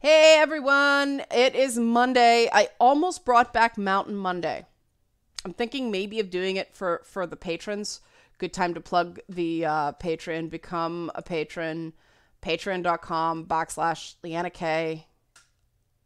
Hey everyone, it is Monday. I almost brought back Mountain Monday. I'm thinking maybe of doing it for the patrons. Good time to plug the Patreon. Become a patron. Patreon.com/Leanna K.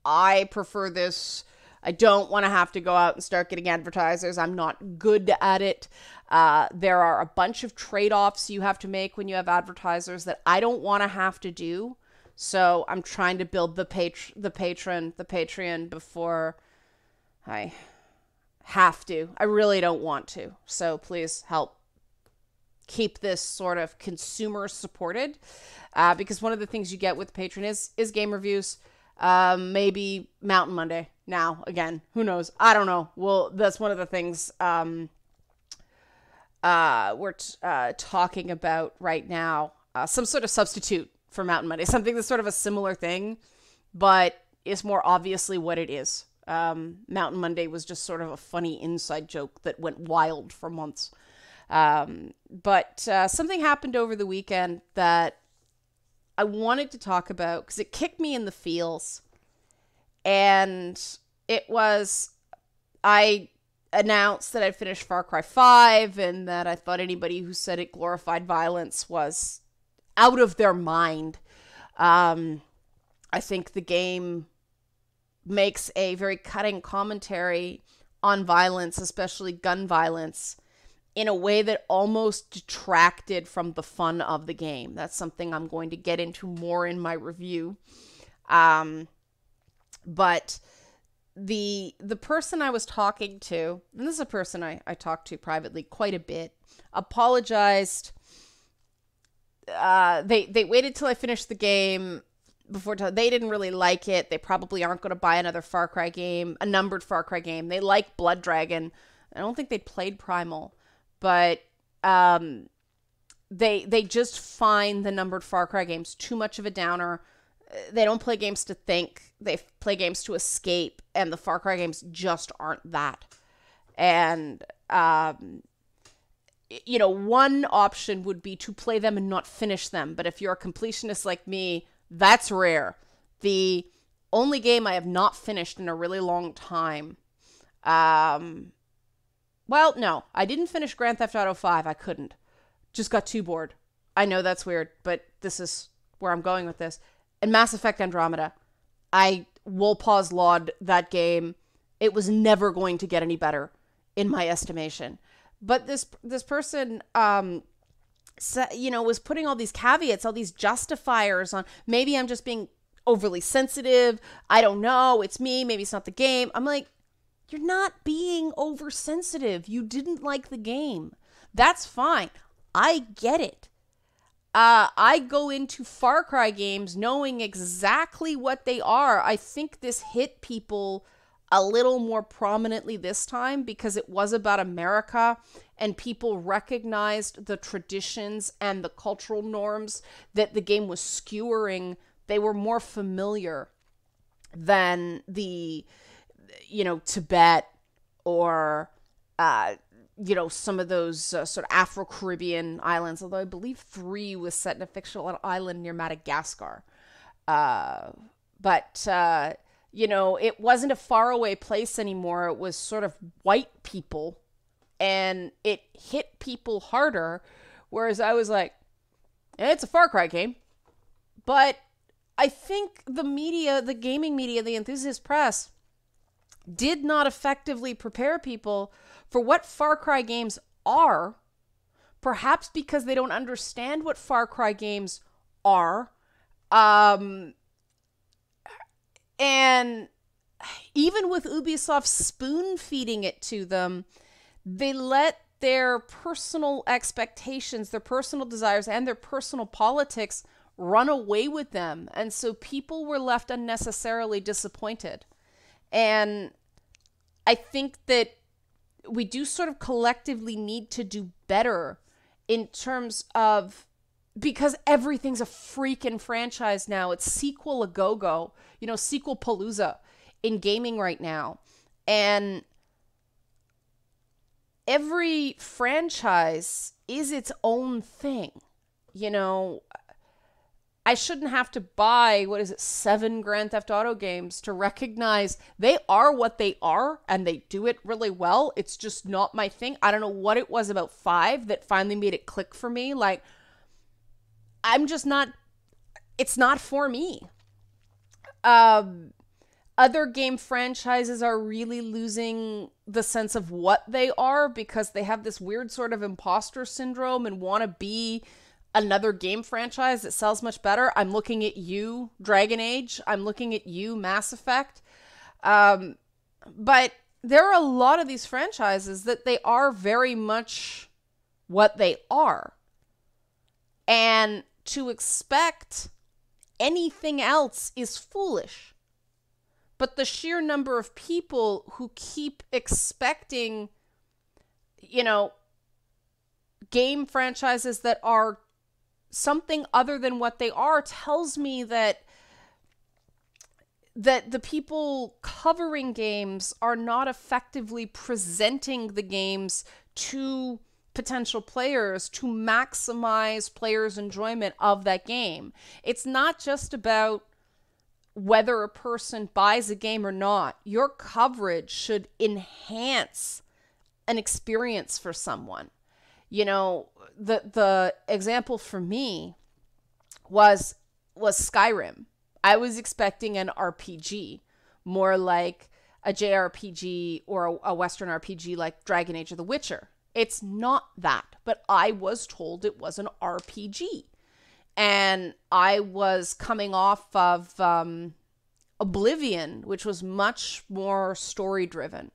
I prefer this. I don't want to have to go out and start getting advertisers. I'm not good at it. There are a bunch of trade-offs you have to make when you have advertisers that I don't want to have to do. So I'm trying to build the Patreon before I have to. I really don't want to. So please help keep this sort of consumer supported, because one of the things you get with Patreon is game reviews. Maybe Mountain Monday. Now, again, who knows? I don't know. Well, that's one of the things we're talking about right now. Some sort of substitute for Mountain Monday. Something that's sort of a similar thing, but is more obviously what it is. Mountain Monday was just sort of a funny inside joke that went wild for months. But something happened over the weekend that I wanted to talk about because it kicked me in the feels. And it was, I announced that I'd finished Far Cry 5 and that I thought anybody who said it glorified violence was out of their mind. I think the game makes a very cutting commentary on violence, especially gun violence, in a way that almost detracted from the fun of the game. That's something I'm going to get into more in my review. But the person I was talking to, and this is a person I talked to privately quite a bit, apologized. They waited till I finished the game before they didn't really like it. They probably aren't going to buy another Far Cry game, a numbered Far Cry game. They like Blood Dragon. I don't think they'd played Primal, but they just find the numbered Far Cry games too much of a downer. They don't play games to think. They play games to escape, and the Far Cry games just aren't that. And one option would be to play them and not finish them. But if you're a completionist like me, that's rare. The only game I have not finished in a really long time. Well, no, I didn't finish Grand Theft Auto 5. I couldn't. Just got too bored. I know that's weird, but this is where I'm going with this. And Mass Effect Andromeda. I will pause laud that game. It was never going to get any better, in my estimation. But this person, was putting all these caveats, all these justifiers on. Maybe I'm just being overly sensitive. I don't know. It's me. Maybe it's not the game. I'm like, you're not being oversensitive. You didn't like the game. That's fine. I get it. I go into Far Cry games knowing exactly what they are. I think this hit people a little more prominently this time because it was about America and people recognized the traditions and the cultural norms that the game was skewering. They were more familiar than the, Tibet or, some of those sort of Afro-Caribbean islands, although I believe 3 was set in a fictional island near Madagascar. But it wasn't a faraway place anymore. It was sort of white people, and it hit people harder, whereas I was like, it's a Far Cry game. But I think the media, the gaming media, the enthusiast press, did not effectively prepare people for what Far Cry games are, perhaps because they don't understand what Far Cry games are. And even with Ubisoft spoon feeding it to them, they let their personal expectations, their personal desires, and their personal politics run away with them. And so people were left unnecessarily disappointed. And I think that we do sort of collectively need to do better in terms of, because everything's a freaking franchise now. It's sequel a go-go, sequel palooza in gaming right now. And every franchise is its own thing. I shouldn't have to buy, 7 Grand Theft Auto games to recognize they are what they are and they do it really well. It's just not my thing. I don't know what it was about 5 that finally made it click for me. Like, I'm just not, it's not for me. Other game franchises are really losing the sense of what they are because they have this weird sort of imposter syndrome and want to be another game franchise that sells much better. I'm looking at you, Dragon Age. I'm looking at you, Mass Effect. But there are a lot of these franchises that they are very much what they are. And to expect anything else is foolish. But the sheer number of people who keep expecting, game franchises that are something other than what they are tells me that the people covering games are not effectively presenting the games to potential players to maximize players' enjoyment of that game. It's not just about whether a person buys a game or not. Your coverage should enhance an experience for someone. The example for me was Skyrim. I was expecting an RPG, more like a JRPG or a Western RPG like Dragon Age or The Witcher. It's not that, but I was told it was an RPG. And I was coming off of Oblivion, which was much more story-driven.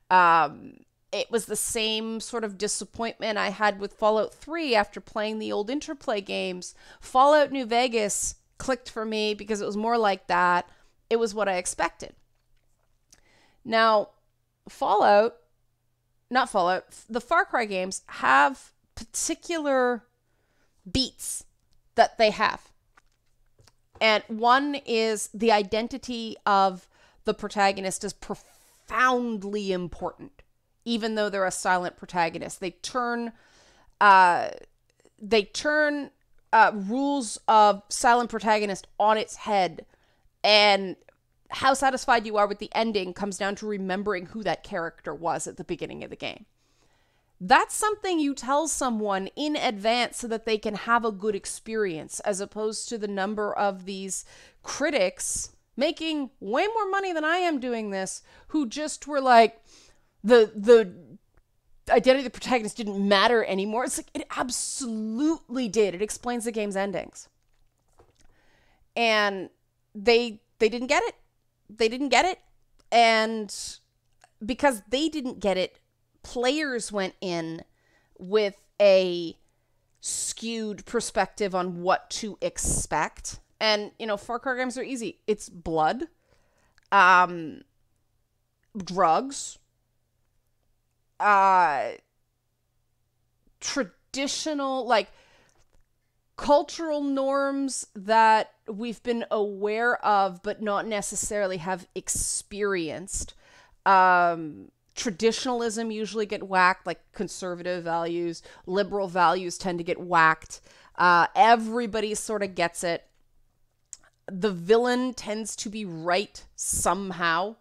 It was the same sort of disappointment I had with Fallout 3 after playing the old Interplay games. Fallout New Vegas clicked for me because it was more like that. It was what I expected. Now, the Far Cry games have particular beats that they have. And one is the identity of the protagonist is profoundly important. Even though they're a silent protagonist, they turn rules of silent protagonist on its head, and how satisfied you are with the ending comes down to remembering who that character was at the beginning of the game. That's something you tell someone in advance so that they can have a good experience, as opposed to the number of these critics making way more money than I am doing this, who just were like, the identity of the protagonist didn't matter anymore. It's like, it absolutely did. It explains the game's endings. And they didn't get it. They didn't get it. And because they didn't get it, players went in with a skewed perspective on what to expect. And, Far Cry games are easy. It's blood, drugs, traditional, cultural norms that we've been aware of but not necessarily have experienced. Traditionalism usually get whacked, like conservative values, liberal values tend to get whacked. Everybody sort of gets it. The villain tends to be right somehow.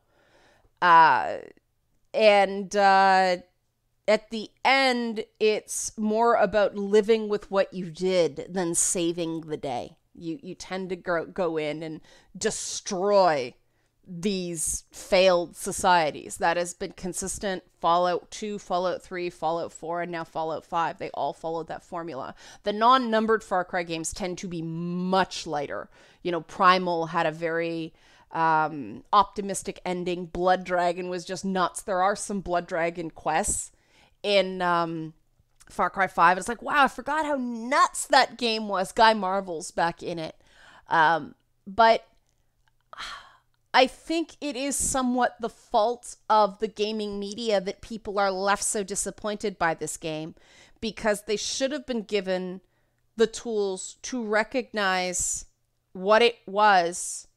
And at the end, it's more about living with what you did than saving the day. You tend to go in and destroy these failed societies. That has been consistent. Fallout 2, Fallout 3, Fallout 4, and now Fallout 5. They all followed that formula. The non-numbered Far Cry games tend to be much lighter. Primal had a very optimistic ending. Blood Dragon was just nuts. There are some Blood Dragon quests in Far Cry 5. It's like, wow, I forgot how nuts that game was. Guy Marvel's back in it. But I think it is somewhat the fault of the gaming media that people are left so disappointed by this game, because they should have been given the tools to recognize what it was,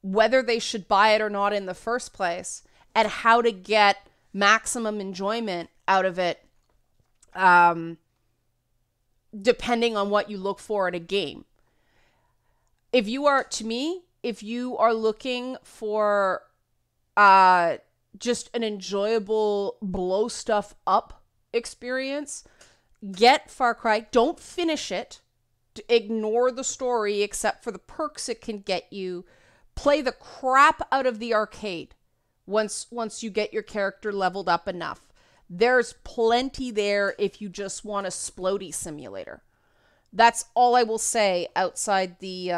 whether they should buy it or not in the first place, and how to get maximum enjoyment out of it, depending on what you look for in a game. If you are, to me, if you are looking for just an enjoyable blow stuff up experience, get Far Cry. Don't finish it. Ignore the story except for the perks it can get you. Play the crap out of the arcade once you get your character leveled up enough. There's plenty there if you just want a splody simulator. That's all I will say outside the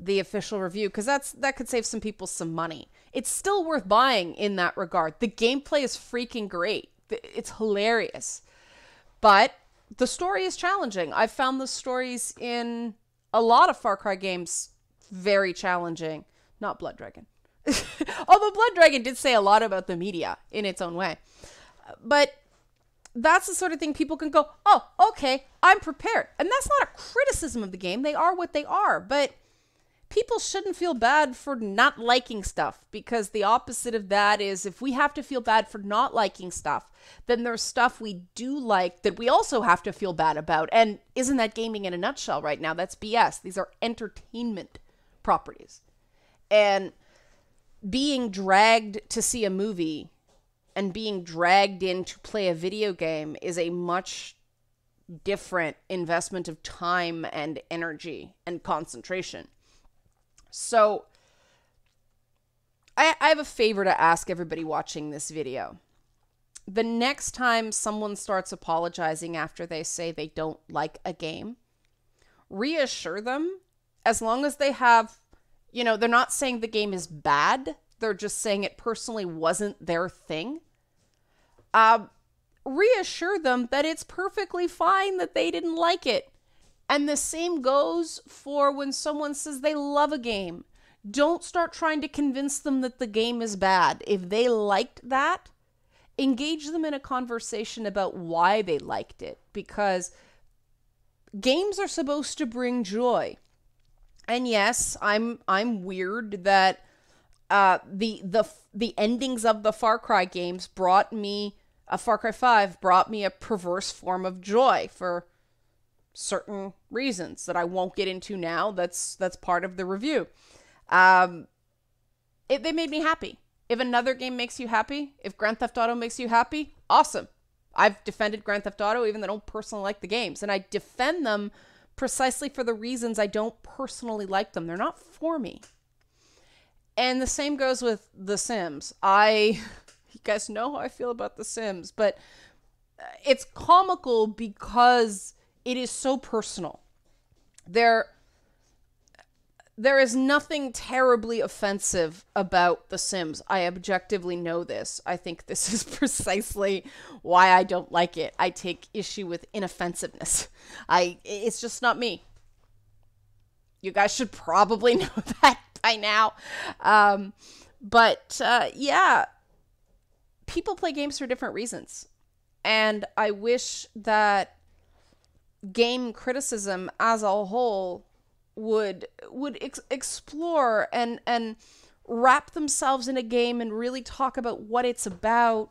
official review, because that could save some people some money. It's still worth buying in that regard. The gameplay is freaking great. It's hilarious. But the story is challenging. I've found the stories in a lot of Far Cry games very challenging. Not Blood Dragon. Although Blood Dragon did say a lot about the media in its own way. But that's the sort of thing people can go, oh, okay, I'm prepared. And that's not a criticism of the game. They are what they are. But people shouldn't feel bad for not liking stuff, because the opposite of that is, if we have to feel bad for not liking stuff, then there's stuff we do like that we also have to feel bad about. And isn't that gaming in a nutshell right now? That's BS. These are entertainment properties. And being dragged to see a movie and being dragged in to play a video game is a much different investment of time and energy and concentration. So I have a favor to ask everybody watching this video. The next time someone starts apologizing after they say they don't like a game, reassure them, as long as they have, they're not saying the game is bad. They're just saying it personally wasn't their thing. Reassure them that it's perfectly fine that they didn't like it. And the same goes for when someone says they love a game. Don't start trying to convince them that the game is bad. If they liked that, engage them in a conversation about why they liked it, because games are supposed to bring joy. And yes, I'm weird that the endings of the Far Cry games Far Cry 5 brought me a perverse form of joy for certain reasons that I won't get into now. That's part of the review. They made me happy. If another game makes you happy, if Grand Theft Auto makes you happy, awesome. I've defended Grand Theft Auto even though I don't personally like the games. And I defend them precisely for the reasons I don't personally like them. They're not for me. And the same goes with The Sims. You guys know how I feel about The Sims, but it's comical because it is so personal. There is nothing terribly offensive about The Sims. I objectively know this. I think this is precisely why I don't like it. I take issue with inoffensiveness. It's just not me. You guys should probably know that by now. Yeah, people play games for different reasons. And I wish that game criticism as a whole would explore and wrap themselves in a game and really talk about what it's about.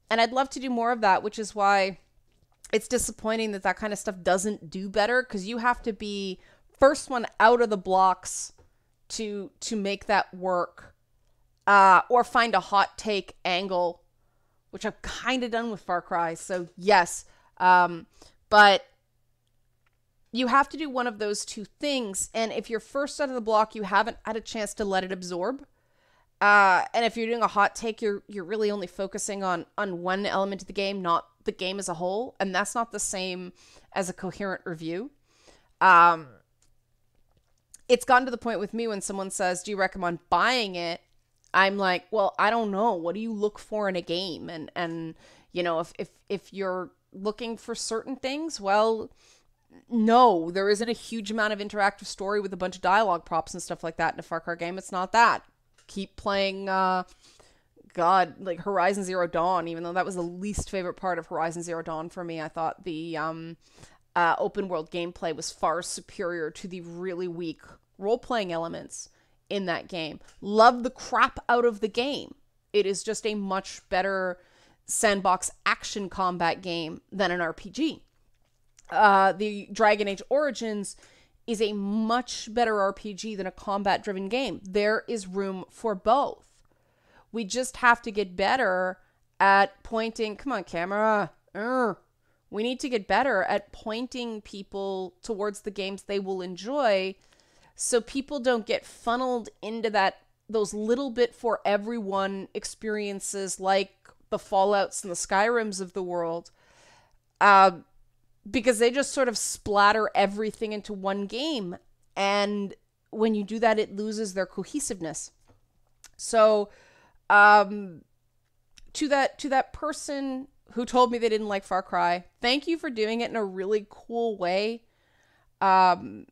And I'd love to do more of that, which is why it's disappointing that kind of stuff doesn't do better, because you have to be first one out of the blocks to make that work, or find a hot take angle, which I've kind of done with Far Cry. So yes, but you have to do one of those two things. And if you're first out of the block, you haven't had a chance to let it absorb. And if you're doing a hot take, you're really only focusing on one element of the game, not the game as a whole. And that's not the same as a coherent review. It's gotten to the point with me when someone says, do you recommend buying it? I'm like, well, I don't know. What do you look for in a game? And if you're looking for certain things, well, no, there isn't a huge amount of interactive story with a bunch of dialogue props and stuff like that in a Far Cry game. It's not that. Keep playing, Horizon Zero Dawn, even though that was the least favorite part of Horizon Zero Dawn for me. I thought the open world gameplay was far superior to the really weak role-playing elements in that game. Love the crap out of the game. It is just a much better sandbox action combat game than an RPG. The Dragon Age Origins is a much better RPG than a combat-driven game. There is room for both. We just have to get better at pointing, come on, camera. We need to get better at pointing people towards the games they will enjoy so people don't get funneled into those little bit for everyone experiences like the Fallouts and the Skyrims of the world. Because they just sort of splatter everything into one game. And when you do that, it loses their cohesiveness. So, to that person who told me they didn't like Far Cry, thank you for doing it in a really cool way. I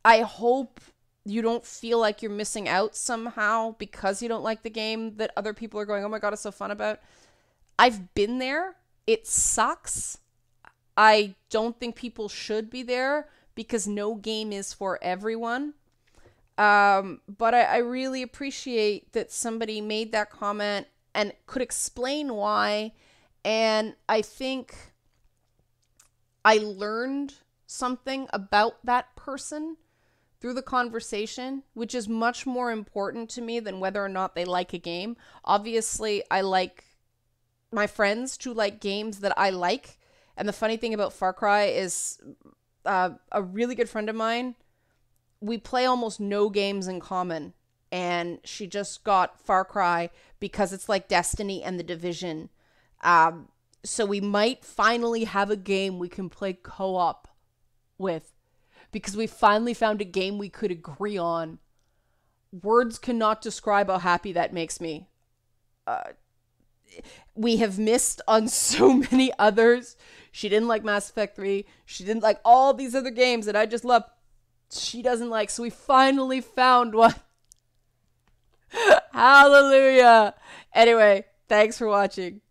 hope you don't feel like you're missing out somehow because you don't like the game that other people are going, oh my God, it's so fun about. I've been there. It sucks. I don't think people should be there because no game is for everyone. But I really appreciate that somebody made that comment and could explain why. And I think I learned something about that person through the conversation, which is much more important to me than whether or not they like a game. Obviously, I like my friends to like games that I like. And the funny thing about Far Cry is a really good friend of mine, we play almost no games in common. And she just got Far Cry because it's like Destiny and The Division. So we might finally have a game we can play co-op with. Because we finally found a game we could agree on. Words cannot describe how happy that makes me. We have missed on so many others. She didn't like Mass Effect 3. She didn't like all these other games that I just love. She doesn't like. So we finally found one. Hallelujah. Anyway, thanks for watching.